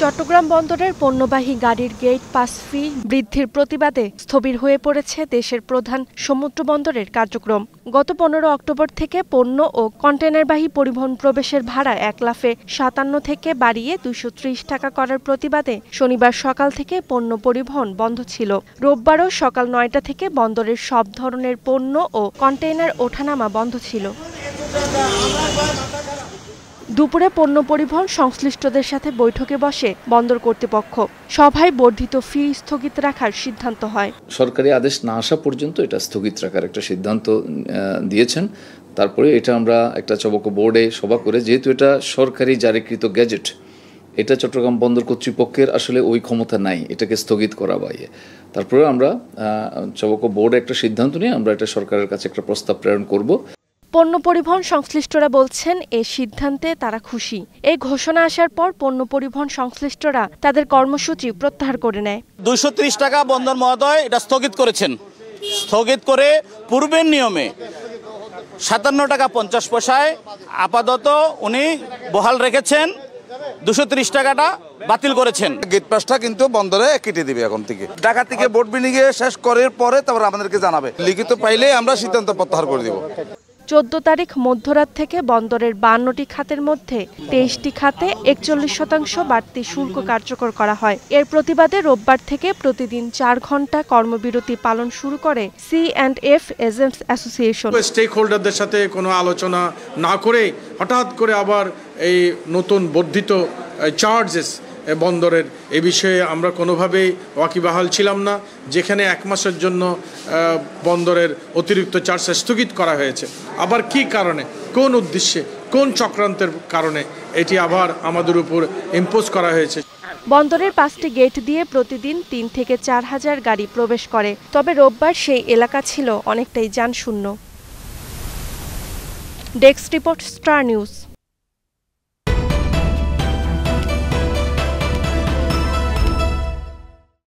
চট্টগ্রাম বন্দরের পণ্যবাহী গাড়ির গেট পাস ফি বৃদ্ধির প্রতিবাদে স্থবির হয়ে পড়েছে দেশের প্রধান সমুদ্র বন্দরের কার্যক্রম। গত 15 অক্টোবর থেকে পণ্য ও কন্টেইনারবাহী পরিবহন প্রবেশের ভাড়া 1,57 থেকে বাড়িয়ে 230 টাকা করার প্রতিবাদে শনিবার সকাল থেকে পণ্য পরিবহন বন্ধ ছিল। রোববারও সকাল 9টা থেকে বন্দরের সব ধরনের পণ্য ও কন্টেইনার ওঠানামা বন্ধ ছিল। দুপুরে পণ্য পরিবহন সংশ্লিষ্টদের সাথে বৈঠকে বসে বন্দর কর্তৃপক্ষ। সভায় বর্ধিত ফি স্থগিত রাখার সিদ্ধান্ত হয়। সরকারি আদেশ না আসা পর্যন্ত এটা স্থগিত রাখার একটা সিদ্ধান্ত দিয়েছেন। তারপরে এটা আমরা একটা চবকো বোর্ডে সভা করে, যেহেতু এটা সরকারি জারিকৃত গ্যাজেট, এটা চট্টগ্রাম বন্দর কর্তৃপক্ষের আসলে ওই ক্ষমতা নাই এটাকে স্থগিত করা বাইরে। তারপরে আমরা চবকো বোর্ডে একটা সিদ্ধান্ত নিয়ে আমরা এটা সরকারের কাছে একটা প্রস্তাব প্রেরণ করব। পণ্য পরিবহন সংশ্লিষ্টরা বলছেন এই সিদ্ধান্তে তারা খুশি। এই ঘোষণা আসার পর পণ্য পরিবহন সংশ্লিষ্টরা তাদের কর্মসূচি প্রত্যাহার করে নেয়। 230 টাকা বন্দর মহোদয় এটা স্থগিত করেছেন। স্থগিত করে পূর্বের নিয়মে 57 টাকা 50 পয়সায় আপাতত উনি বহাল রেখেছেন। 230 টাকাটা বাতিল করেছেন। গেট পাসটা কিন্তু বন্দরে কেটে দিবে এখন থেকে। ঢাকা থেকে বোর্ড মিটিং শেষ করার পরে তারপর আমাদেরকে জানাবে। লিখিত পাইলে আমরা সিদ্ধান্ত প্রত্যাহার করে দেব। 14 তারিখ মধ্যরাত থেকে বন্দরের 52টি খাতের মধ্যে 23টি খাতে 41% বাড়তি শুল্ক কার্যকর করা হয়। এর প্রতিবাদে রোববার থেকে প্রতিদিন 4 ঘন্টা কর্মবিরতি পালন শুরু করে C&F এজেন্টস অ্যাসোসিয়েশন। স্টেক হোল্ডারদের সাথে কোনো আলোচনা না করে হঠাৎ করে আবার এই নতুন বর্ধিত চার্জেস বন্দরের, এ বিষয়ে আমরা কোনোভাবেই ওয়াকিবহাল ছিলাম না। যেখানে 1 মাসের জন্য বন্দরের অতিরিক্ত চার্জ স্থগিত করা হয়েছে, আবার কি কারণে, কোন উদ্দেশ্যে, কোন চক্রান্তের কারণে এটি আবার আমাদের উপর ইম্পোজ করা হয়েছে। বন্দরের 5টি গেট দিয়ে প্রতিদিন 3 থেকে 4 হাজার গাড়ি প্রবেশ করে। তবে রোববার সেই এলাকা ছিল অনেকটাই যানশূন্য। Desk report, Star news.